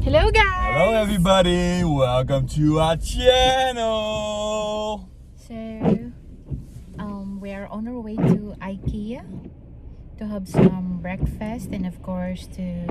Hello guys! Hello everybody, welcome to our channel. So, we are on our way to Ikea to have some breakfast and of course to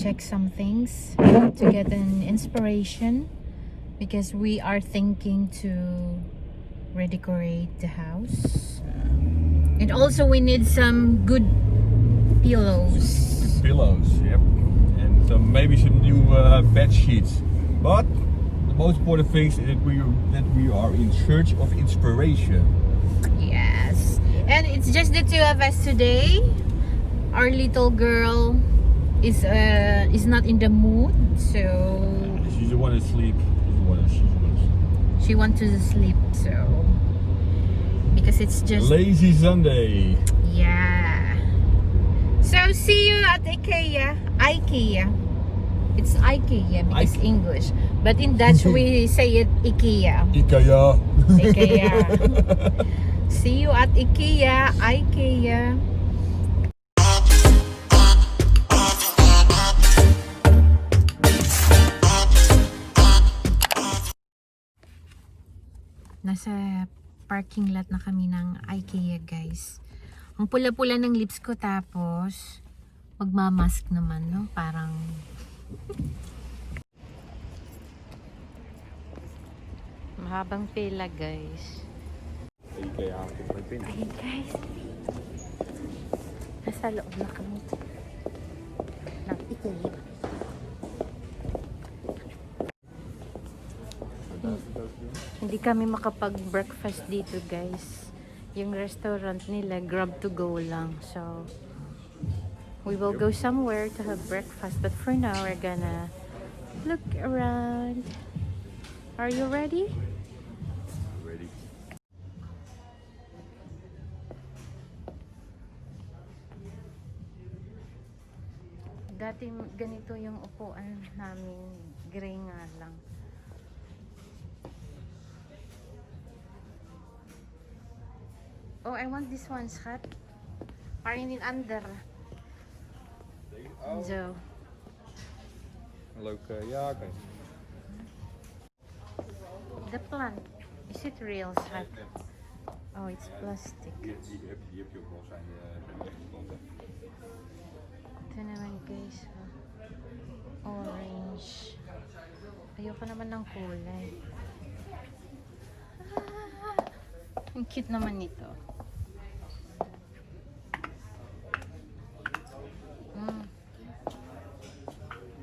check some things to get an inspiration because we are thinking to redecorate the house. And also we need some good pillows. Pillows, yep. And maybe some new bed sheets. But the most important thing is that we are in search of inspiration. Yes. And it's just the two of us today. Our little girl is not in the mood, so She's the one to sleep. she wants to sleep, so because it's just Lazy Sunday. yeah. So see you at Ikea. It's Ikea because English, but in Dutch we say it Ikea. Ikea. Ikea. See you at Ikea. Nasa parking lot na kami ng Ikea, guys. Ang pula-pula ng lips ko, tapos magmamask naman, no? Parang mahabang pila, guys. Ay, guys. Nasa loob na kami ng Ikea. Hindi kami makapag-breakfast dito, guys. Yung restaurant nila, grab to go lang. So, we will go somewhere to have breakfast. But for now, we're gonna look around. Are you ready? Ready. Dati ganito yung upuan namin, gray nga lang. Oh, I want this one, schat. Parang in under. Zo. Leuk, ja, oké. The plant. Is it real, schat? Oh, it's plastic. Die heb je ook wel zijn planten. Ito naman, guys. Orange. Ayoko naman ng kulay. Ang cute naman nito.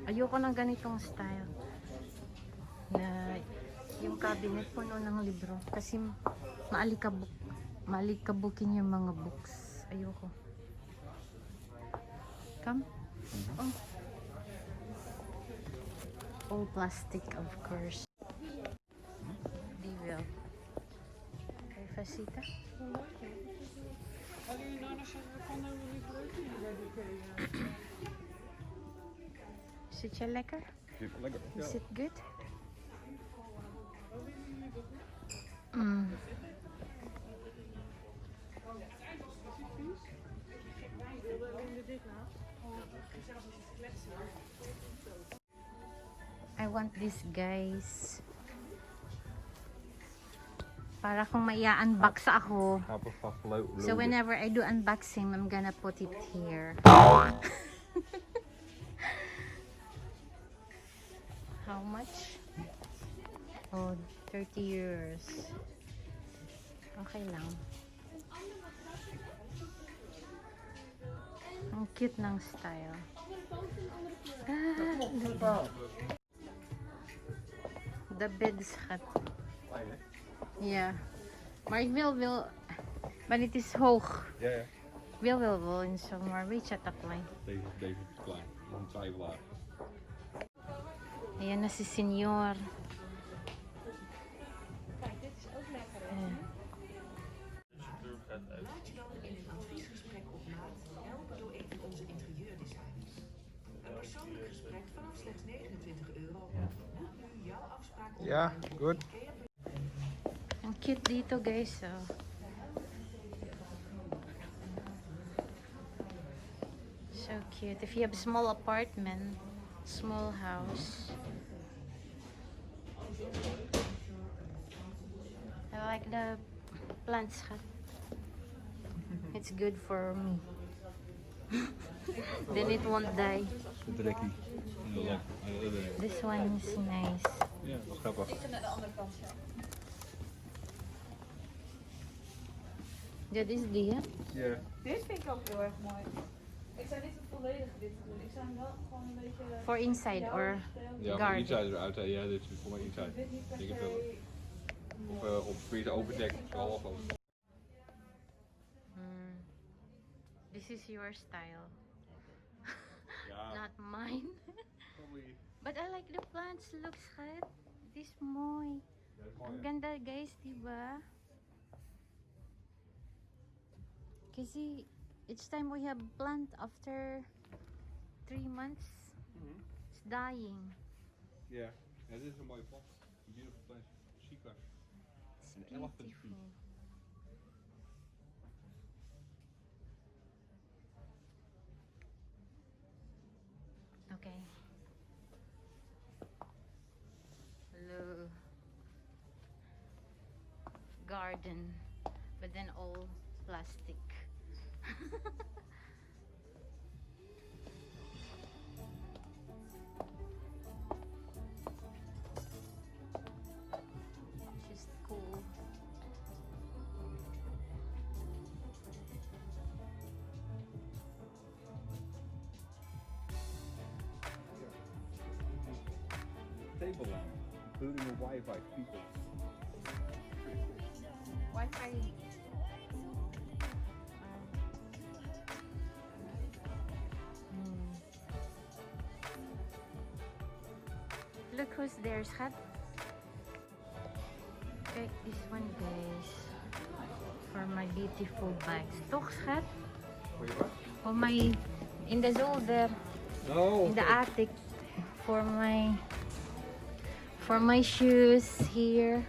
Ayoko ng ganitong style. Na yung cabinet puno ng libro. Kasi maalikabukin yung mga books. Ayoko. Come. Oh. All plastic, of course. Di wel. Facita. Zit je lekker? Lekker. Is it good? I want this, guys. Para kung maia-unbox ako. So whenever I do unboxing, I'm gonna put it here. How much? Oh, 30 euros. Okay lang. Ang cute ng style. The bed's hot. Ja, maar ik wil, maar het is hoog. Ja, ja. Ik wil wel in zomer, weet je dat klein. Deze is klein, een twijfelaar. Ayan na si Senyor. Kijk, dit is ook lekker. Laat je dan in een adviesgesprek op maat helpen door een van onze interieurdesigners. Een persoonlijk gesprek vanaf slechts €29. Boek nu jouw afspraak op. Ja, goed. Ang cute dito, guys. Oh. So cute. If you have a small apartment, Small house. I like the plants. It's good for me. Then it won't die. Trekkie. This one is nice. Ja, wat grappig. Dit is die, hè? Ja. Dit vind ik ook heel erg mooi. Ik zou niet een volledige dit doen. Ik zou hem wel gewoon een beetje... For inside or Ja, maar garden. inside eruit. Ja, dit is voor mij inside. Dit niet per Ik heb se... wel op weer open dek. Half open. This is your style. Ja. Not mine. But I like the plants. Look, schat. It is mooi. Ja, dat is mooi, Ang hè? ganda, guys, diba? Kasi each time we have plant after 3 months, it's dying. Ja. Ja, dit is een mooie plant. Een beautiful plant. Chica. It's An elephant tree. beautiful. Okay. Hello. Garden, but then all plastic. Just cool. Table lamp. Including a Wi-Fi people. Wi-Fi. Look who's there, schat. Kijk, this one, guys. For my beautiful bags. Toch, schat? Voor je wat? For my... In the zolder. No. In the attic. For my shoes here.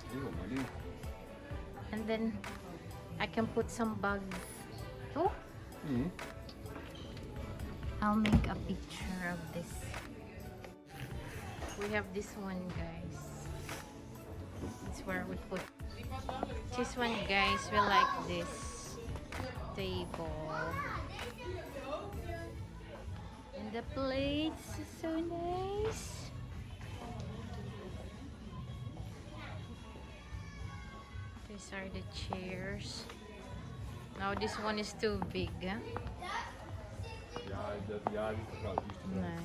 And then I can put some bags. Oh, I'll make a picture of this. We have this one, guys. It's where we put this one, guys. We like this table. And the plates is so nice. These are the chairs. Now this one is too big, huh? Ja, die is te groot. Die is te groot. No.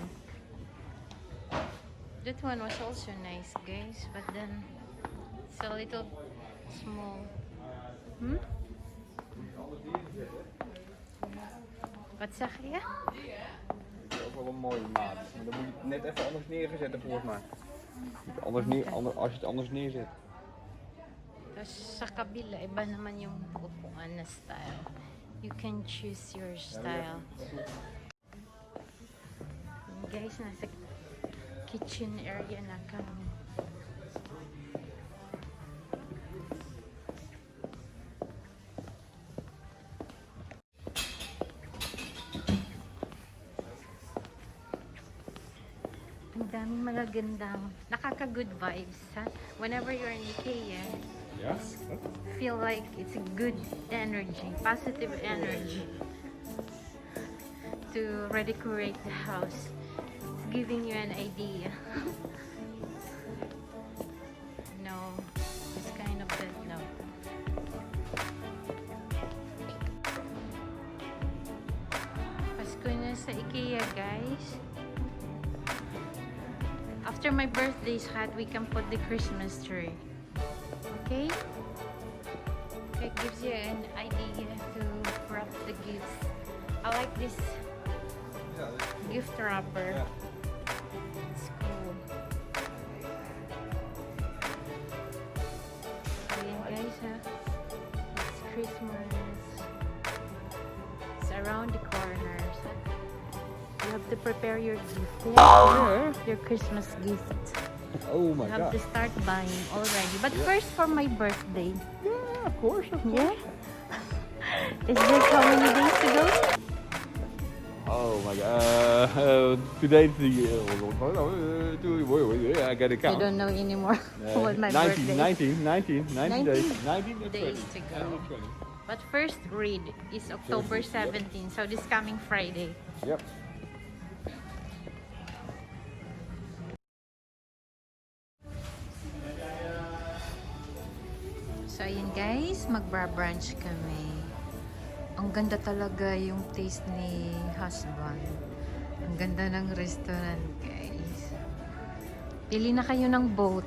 That one was also nice, guys, but then it's a little small. Wat zeg je? Dat is ook wel een mooie maat. Maar dan moet je het net even anders neerzetten volgens mij. Als je het anders neerzet. Tapos sa kabila, iba naman yung upuan na style. You can choose your style. Guys, nasa kitchen area na kami. Ang daming magagandang, nakaka-good vibes, ha? Whenever you're in Ikea, Ja? feel like it's a good energy, positive energy to redecorate the house. It's giving you an idea. No, it's kind of that, no. Pasko na sa Ikea, guys. After my birthday, Schat, we can put the Christmas tree. Okay? It gives you an idea to wrap the gifts. I like this Ja, gift wrapper. Ja. It's cool. Ayan, guys, ha? It's Christmas. It's around the corners. Ha? You have to prepare your gift. Your Christmas gift. Oh my You have god. to start buying already. But first for my birthday. Yeah, of course. Yeah? Is this how many days to go? Oh my god. Today is the... I gotta You count. don't know anymore what my 19 birthday. 19 days. 19 and 20. days to go. 19 and 20. But first read is October 17, so this coming Friday. Yep. So ayun guys, magbra-brunch kami. Ang ganda talaga yung taste ni husband. Ang ganda ng restaurant guys. Pili na kayo ng boat.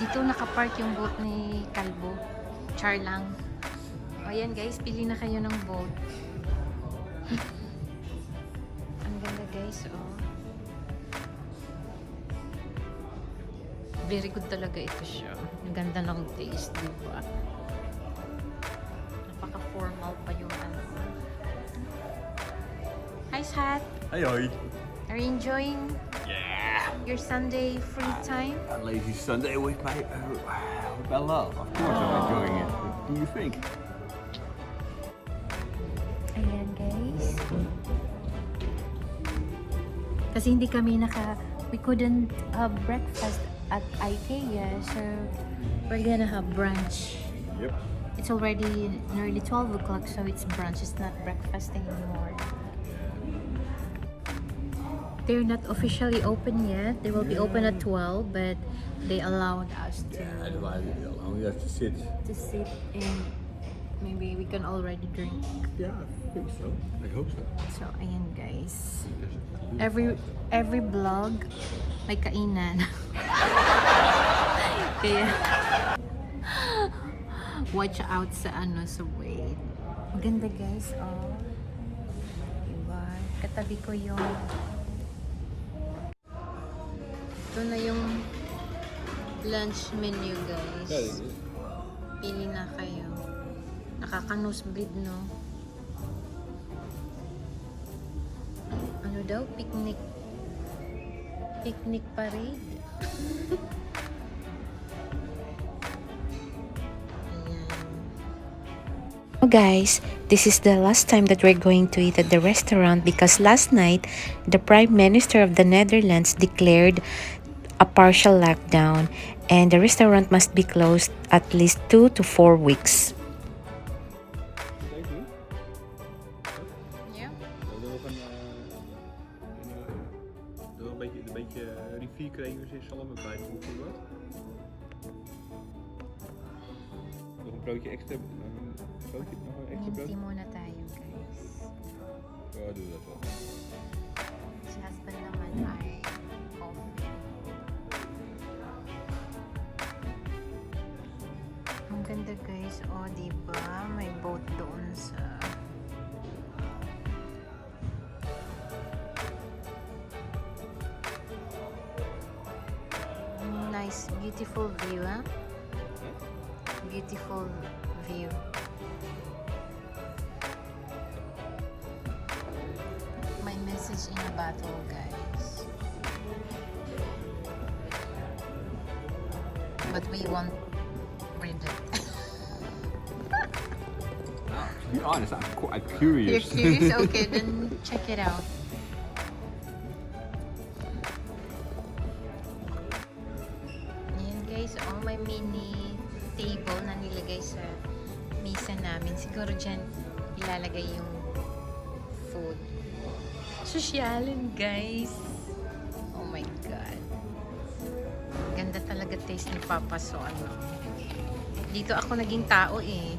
Dito nakapark yung boat ni Kalbo. Char lang. O yan guys, pili na kayo ng boat. Ang ganda guys, oh. Very good talaga ito siya. Ang ganda ng taste, di ba? Napaka-formal pa yung ano. Hi, Sat! Hey, hoi. Are you enjoying your Sunday free time? A lazy Sunday with my love. Of course I'm enjoying it. What do you think? Ayan, guys. Kasi hindi kami we couldn't have breakfast at Ikea, so we're gonna have brunch. Yep. It's already nearly 12 o'clock, so it's brunch. It's not breakfast anymore. They're not officially open yet. They will be open at 12, but they allowed us to Only have to sit. sit and maybe we can already drink. Yeah, I think so. I hope so. So, ayan guys. Every vlog may kainan. Kaya watch out sa sa way. Maganda guys, oh. Diba? Katabi ko yung ito na yung lunch menu guys. Pili na kayo. Nakaka-nosebleed, no? Ano daw? Picnic parade. Oh guys, this is the last time that we're going to eat at the restaurant because last night, the Prime Minister of the Netherlands declared a partial lockdown and the restaurant must be closed at least 2 to 4 weeks. Yeah. Een beetje rivierkrekers in zalm bij bijvoorbeeld. Nog een broodje extra. Nog een extra brood. Minti muna tayo guys. Ja, doe dat wel. Si husband naman ay coffee. Ang ganda guys, oh diba? May boat doon sa nice, beautiful view, huh? Beautiful view. My message in a bottle, guys. But we won't read it. To be honest, I'm quite You're curious. curious? Okay, then check it out. Ayan guys, oh, may mini table na nilagay sa misa namin. Siguro dyan ilalagay yung food. Sosyalin guys. Oh my God. Ganda talaga taste ni Papa, so ano. Dito ako naging tao eh.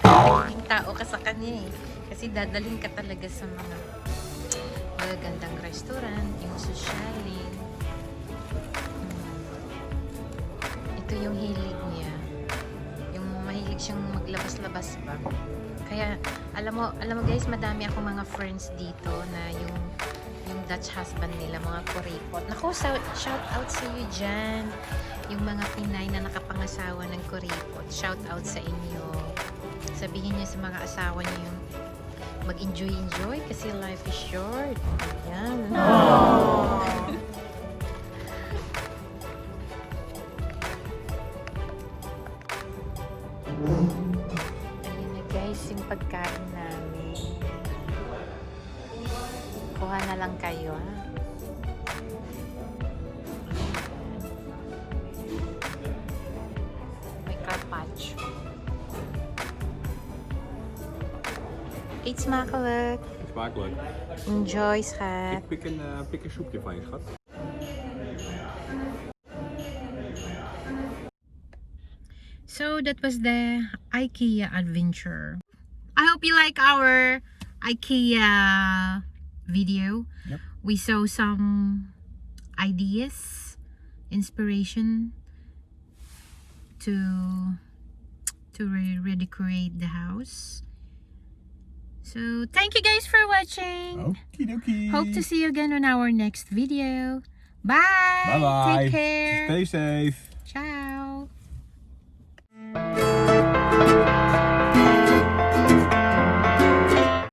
Naging tao ka sa kanya eh. Kasi dadalhin ka talaga sa mga magagandang restaurant, yung sosyalin. Ito yung hilig niya. Yung mahilig siyang maglabas-labas ba. Kaya, alam mo guys, madami akong mga friends dito na yung Dutch husband nila, mga kuripot. Naku, shout out sa iyo dyan. Yung mga Pinay na nakapangasawa ng kuripot. Shout out sa inyo. Sabihin niyo sa mga asawa niyo yung mag-enjoy kasi life is short. Ayan. Ayun na guys, yung pagkain namin. Kuha na lang kayo, ha? May carpaccio. Eet smakelijk. Smakelijk. Enjoy, schat. Pik een soepje van je, schat. So that was the IKEA adventure. I hope you like our IKEA video. Yep. We saw some ideas, inspiration to redecorate the house. So thank you guys for watching. Okie dokie. Hope to see you again on our next video. Bye. Bye bye. Take care. Stay safe. Ciao.